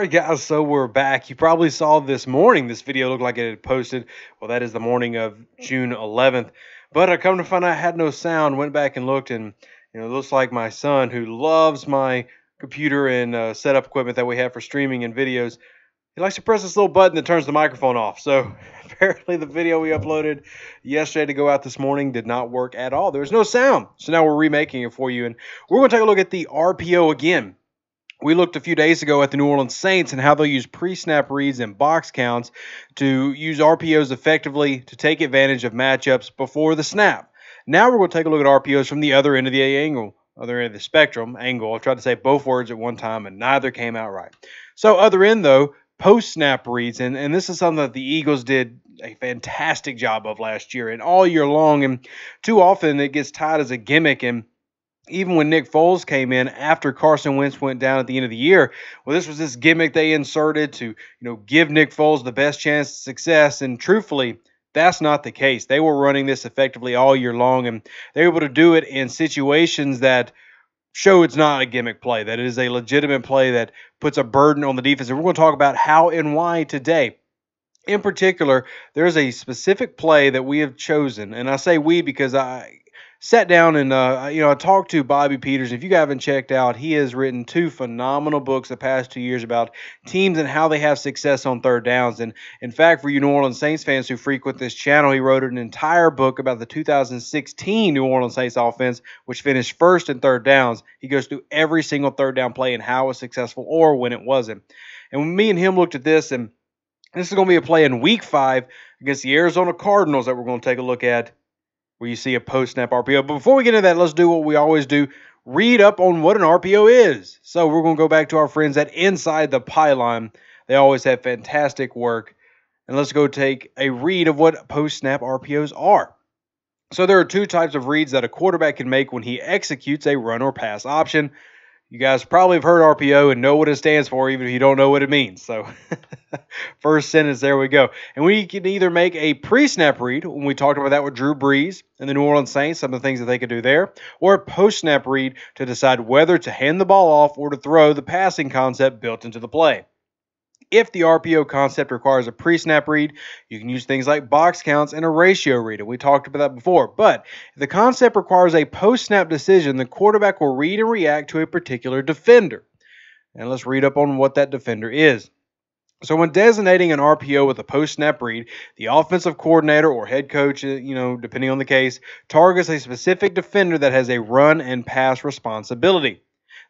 Alright guys, so we're back. You probably saw this morning, this video looked like it had posted. Well, that is the morning of June 11th. But I come to find out I had no sound, went back and looked, and it looks like my son, who loves my computer and setup equipment that we have for streaming and videos, he likes to press this little button that turns the microphone off. So apparently the video we uploaded yesterday to go out this morning did not work at all. There was no sound. So now we're remaking it for you, and we're going to take a look at the RPO again. We looked a few days ago at the New Orleans Saints and how they'll use pre-snap reads and box counts to use RPOs effectively to take advantage of matchups before the snap. Now we're going to take a look at RPOs from the other end of the other end of the spectrum, angle. I tried to say both words at one time and neither came out right. So other end, though, post-snap reads, and this is something that the Eagles did a fantastic job of last year and all year long, and too often it gets tied as a gimmick. And even when Nick Foles came in after Carson Wentz went down at the end of the year, well, this was this gimmick they inserted to, give Nick Foles the best chance of success. And truthfully, that's not the case. They were running this effectively all year long, and they were able to do it in situations that show it's not a gimmick play, that it is a legitimate play that puts a burden on the defense. And we're going to talk about how and why today. In particular, there's a specific play that we have chosen, and I say we because I sat down and I talked to Bobby Peters. If you haven't checked out, he has written 2 phenomenal books the past 2 years about teams and how they have success on third downs. And in fact, for you New Orleans Saints fans who frequent this channel, he wrote an entire book about the 2016 New Orleans Saints offense, which finished first in third downs. He goes through every single third down play and how it was successful or when it wasn't. And when me and him looked at this, and this is going to be a play in Week 5 against the Arizona Cardinals that we're going to take a look at, where you see a post-snap RPO. But before we get into that, let's do what we always do. Read up on what an RPO is. So we're going to go back to our friends at Inside the Pylon. They always have fantastic work. And let's go take a read of what post-snap RPOs are. So there are 2 types of reads that a quarterback can make when he executes a run or pass option. You guys probably have heard RPO and know what it stands for, even if you don't know what it means. So first sentence, there we go. And we can either make a pre-snap read, when we talked about that with Drew Brees and the New Orleans Saints, some of the things that they could do there, or a post-snap read to decide whether to hand the ball off or to throw the passing concept built into the play. If the RPO concept requires a pre-snap read, you can use things like box counts and a ratio read, and we talked about that before. But if the concept requires a post-snap decision, the quarterback will read and react to a particular defender. And let's read up on what that defender is. So when designating an RPO with a post-snap read, the offensive coordinator or head coach, depending on the case, targets a specific defender that has a run and pass responsibility.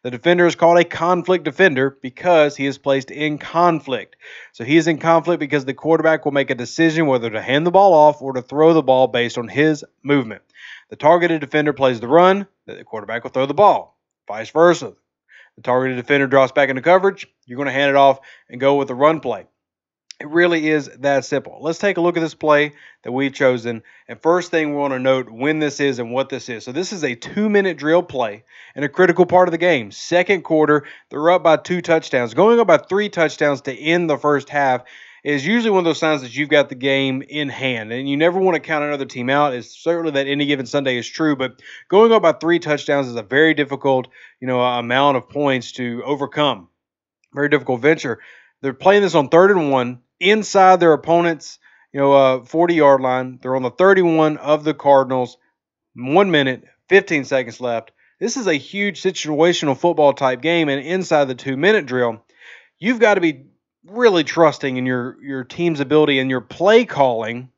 The defender is called a conflict defender because he is placed in conflict. So he is in conflict because the quarterback will make a decision whether to hand the ball off or to throw the ball based on his movement. The targeted defender plays the run, the quarterback will throw the ball. Vice versa. The targeted defender drops back into coverage, you're going to hand it off and go with the run play. It really is that simple. Let's take a look at this play that we've chosen. And first thing we want to note when this is and what this is. So this is a 2-minute drill play and a critical part of the game. Second quarter, they're up by 2 touchdowns. Going up by 3 touchdowns to end the first half is usually one of those signs that you've got the game in hand. And you never want to count another team out. It's certainly that any given Sunday is true. But going up by 3 touchdowns is a very difficult, amount of points to overcome. Very difficult venture. They're playing this on 3rd and 1. Inside their opponent's, 40-yard line. They're on the 31 of the Cardinals. 1 minute, 15 seconds left. This is a huge situational football type game, and inside the 2-minute drill, you've got to be really trusting in your team's ability and your play calling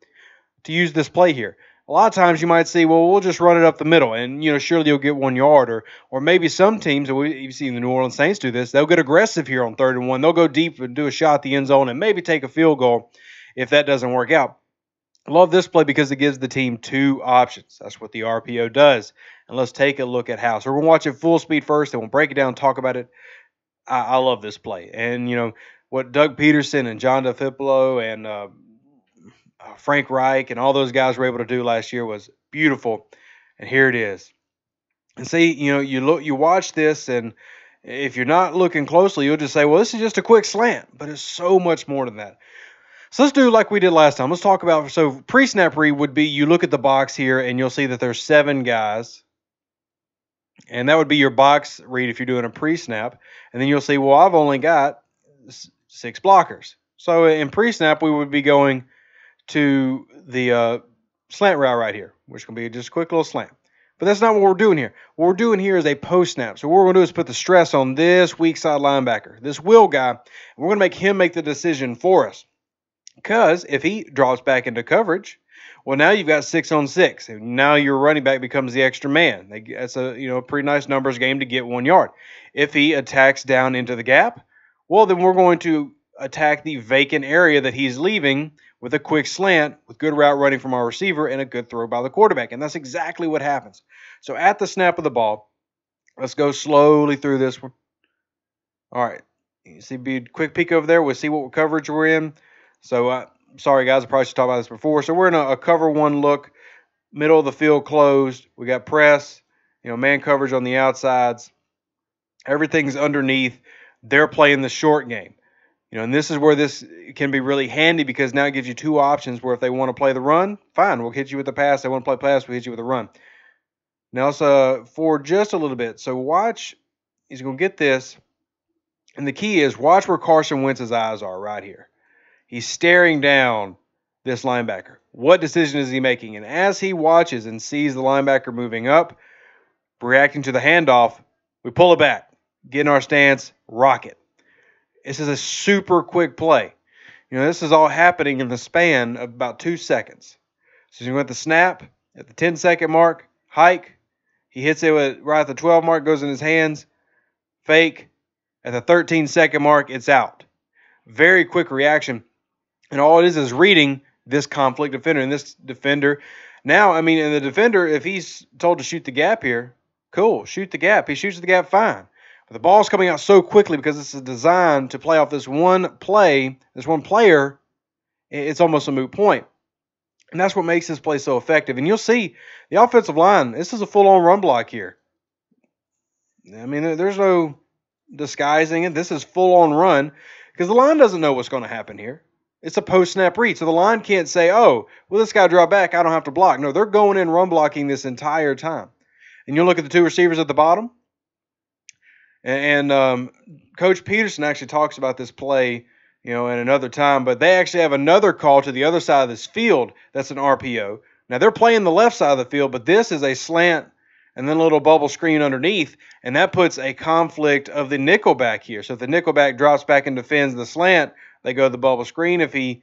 to use this play here. A lot of times you might say, well, we'll just run it up the middle, and surely you'll get 1 yard, or maybe some teams, and we've seen the New Orleans Saints do this, they'll get aggressive here on 3rd and 1. They'll go deep and do a shot at the end zone and maybe take a field goal if that doesn't work out. I love this play because it gives the team 2 options. That's what the RPO does. And let's take a look at how. So we're going to watch it full speed first, and we'll break it down and talk about it. I love this play. And, what Doug Peterson and John DeFilippo and Frank Reich and all those guys were able to do last year was beautiful. And here it is. And see, you watch this, and if you're not looking closely, you'll just say, well, this is just a quick slant. But it's so much more than that. So let's do like we did last time. Let's talk about, so pre-snap read would be you look at the box here, and you'll see that there's 7 guys. And that would be your box read if you're doing a pre-snap. And then you'll see, well, I've only got 6 blockers. So in pre-snap, we would be going to the slant route right here, which can be just a quick little slant. But that's not what we're doing here. What we're doing here is a post-snap. So what we're going to do is put the stress on this weak side linebacker, this Will guy, and we're going to make him make the decision for us. Because if he drops back into coverage, well, now you've got 6 on 6, and now your running back becomes the extra man. That's a pretty nice numbers game to get 1 yard. If he attacks down into the gap, well, then we're going to attack the vacant area that he's leaving with a quick slant, with good route running from our receiver, and a good throw by the quarterback. And that's exactly what happens. So at the snap of the ball, let's go slowly through this one. All right. You see, be a quick peek over there. We'll see what coverage we're in. So, sorry, guys. I probably should talk about this before. So we're in a cover 1 look, middle of the field closed. We got press, man coverage on the outsides. Everything's underneath. They're playing the short game. And this is where this can be really handy because now it gives you 2 options where if they want to play the run, fine, we'll hit you with the pass. They want to play pass, we'll hit you with the run. Now it's for just a little bit. So watch, he's going to get this. And the key is watch where Carson Wentz's eyes are right here. He's staring down this linebacker. What decision is he making? And as he watches and sees the linebacker moving up, reacting to the handoff, we pull it back, get in our stance, rock it. This is a super quick play. This is all happening in the span of about 2 seconds. So you go at the snap, at the 10-second mark, hike. He hits it right at the 12 mark, goes in his hands, fake. At the 13-second mark, it's out. Very quick reaction. And all it is reading this conflict defender. And this defender, now, and the defender, if he's told to shoot the gap here, cool, shoot the gap. He shoots the gap, fine. But the ball's coming out so quickly because this is designed to play off this one play, this one player, it's almost a moot point. And that's what makes this play so effective. And you'll see the offensive line, this is a full-on run block here. There's no disguising it. This is full-on run because the line doesn't know what's going to happen here. It's a post-snap read. So the line can't say, oh, well, this guy dropped back, I don't have to block. No, they're going in run blocking this entire time. And you'll look at the 2 receivers at the bottom. And Coach Peterson actually talks about this play, in another time. But they actually have another call to the other side of this field that's an RPO. Now, they're playing the left side of the field, but this is a slant and then a little bubble screen underneath. And that puts a conflict of the nickelback here. So if the nickelback drops back and defends the slant, they go to the bubble screen. If he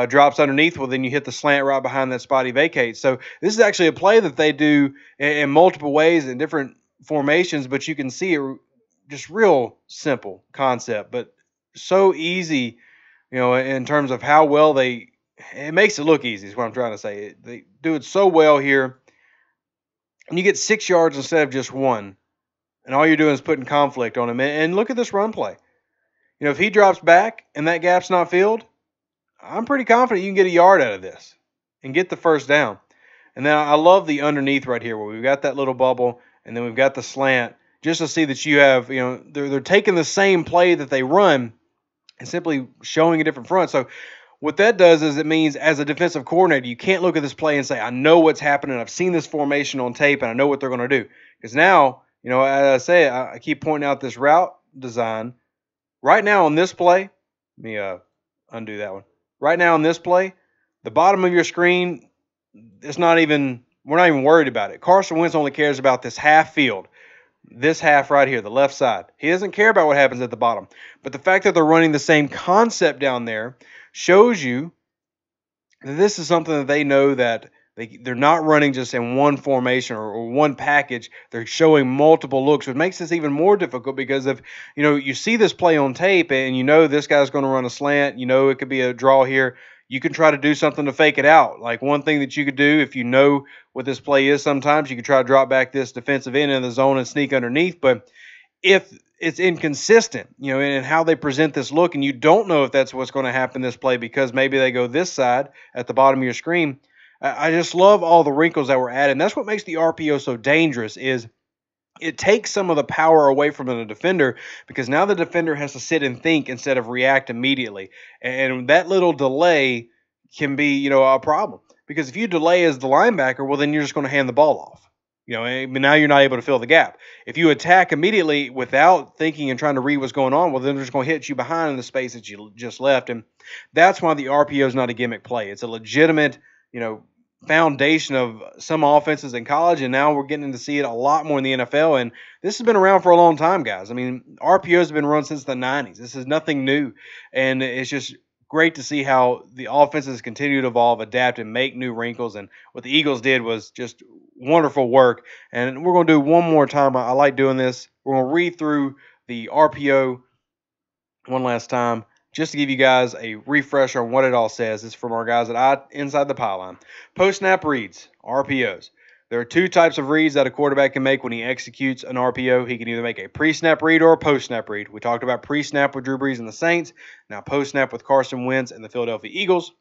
drops underneath, well, then you hit the slant right behind that spot he vacates. So this is actually a play that they do in multiple ways in different formations, but you can see it. Just real simple concept, but so easy, in terms of how well it makes it look easy is what I'm trying to say. They do it so well here. And you get 6 yards instead of just 1. And all you're doing is putting conflict on him. And look at this run play. If he drops back and that gap's not filled, I'm pretty confident you can get a yard out of this and get the first down. And then I love the underneath right here where we've got that little bubble and then we've got the slant. Just to see that you have, they're taking the same play that they run and simply showing a different front. So what that does is it means as a defensive coordinator, you can't look at this play and say, I know what's happening. I've seen this formation on tape and I know what they're going to do. Because now, as I say, I keep pointing out this route design. Right now on this play, let me undo that one. Right now on this play, the bottom of your screen, we're not even worried about it. Carson Wentz only cares about this half field. This half right here, the left side. He doesn't care about what happens at the bottom. But the fact that they're running the same concept down there shows you that this is something that they know that they're not running just in one formation or one package. They're showing multiple looks, which makes this even more difficult because if you see this play on tape and this guy's going to run a slant, it could be a draw here. You can try to do something to fake it out. Like one thing that you could do if you know what this play is sometimes, you could try to drop back this defensive end in the zone and sneak underneath. But if it's inconsistent, in how they present this look, and you don't know if that's what's going to happen this play because maybe they go this side at the bottom of your screen, I just love all the wrinkles that were added. And that's what makes the RPO so dangerous is it takes some of the power away from the defender because now the defender has to sit and think instead of react immediately. And that little delay can be, a problem. Because if you delay as the linebacker, well, then you're just going to hand the ball off. Now you're not able to fill the gap. If you attack immediately without thinking and trying to read what's going on, well, then they're just going to hit you behind in the space that you just left. And that's why the RPO is not a gimmick play. It's a legitimate, foundation of some offenses in college, and now we're getting to see it a lot more in the NFL. And this has been around for a long time, guys. I mean, RPOs have been run since the 90s. This is nothing new, and it's just great to see how the offenses continue to evolve, adapt, and make new wrinkles. And what the Eagles did was just wonderful work. And we're going to do one more time. I like doing this. We're going to read through the RPO one last time, just to give you guys a refresher on what it all says. This is from our guys at Inside the Pylon. Post-snap reads, RPOs. There are two types of reads that a quarterback can make when he executes an RPO. He can either make a pre-snap read or a post-snap read. We talked about pre-snap with Drew Brees and the Saints. Now post-snap with Carson Wentz and the Philadelphia Eagles.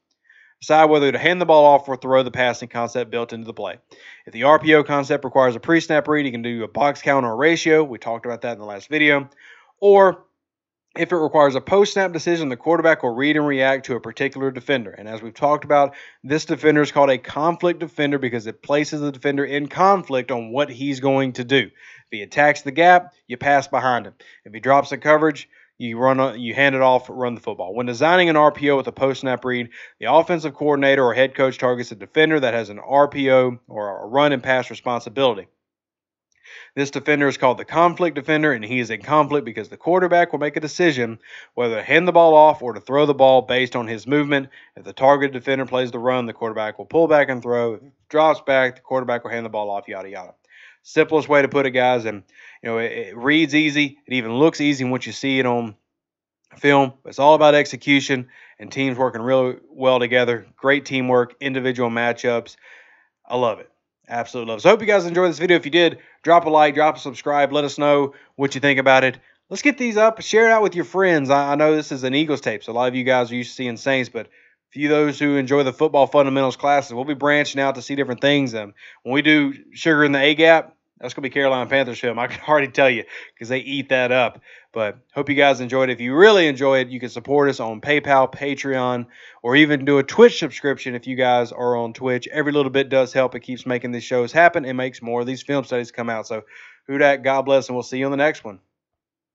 Decide whether to hand the ball off or throw the passing concept built into the play. If the RPO concept requires a pre-snap read, he can do a box count or a ratio. We talked about that in the last video. Or if it requires a post-snap decision, the quarterback will read and react to a particular defender. And as we've talked about, this defender is called a conflict defender because it places the defender in conflict on what he's going to do. If he attacks the gap, you pass behind him. If he drops the coverage, you hand it off, run the football. When designing an RPO with a post-snap read, the offensive coordinator or head coach targets a defender that has an RPO or a run and pass responsibility. This defender is called the conflict defender, and he is in conflict because the quarterback will make a decision whether to hand the ball off or to throw the ball based on his movement. If the targeted defender plays the run, the quarterback will pull back and throw. If it drops back, the quarterback will hand the ball off, yada, yada. Simplest way to put it, guys, and it reads easy. It even looks easy once you see it on film. It's all about execution and teams working really well together. Great teamwork, individual matchups. I love it. Absolutely love it. So I hope you guys enjoyed this video. If you did, drop a like, drop a subscribe. Let us know what you think about it. Let's get these up. Share it out with your friends. I know this is an Eagles tape, so a lot of you guys are used to seeing Saints, but for you those who enjoy the football fundamentals classes, we'll be branching out to see different things. When we do Sugar in the A-Gap, that's going to be Carolina Panthers film. I can already tell you because they eat that up. But hope you guys enjoyed it. If you really enjoyed it, you can support us on PayPal, Patreon, or even do a Twitch subscription if you guys are on Twitch. Every little bit does help. It keeps making these shows happen. It makes more of these film studies come out. So who dat, God bless, and we'll see you on the next one.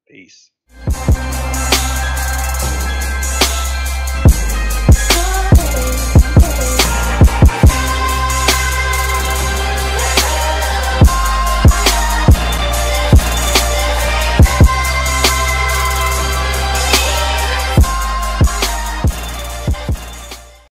Peace.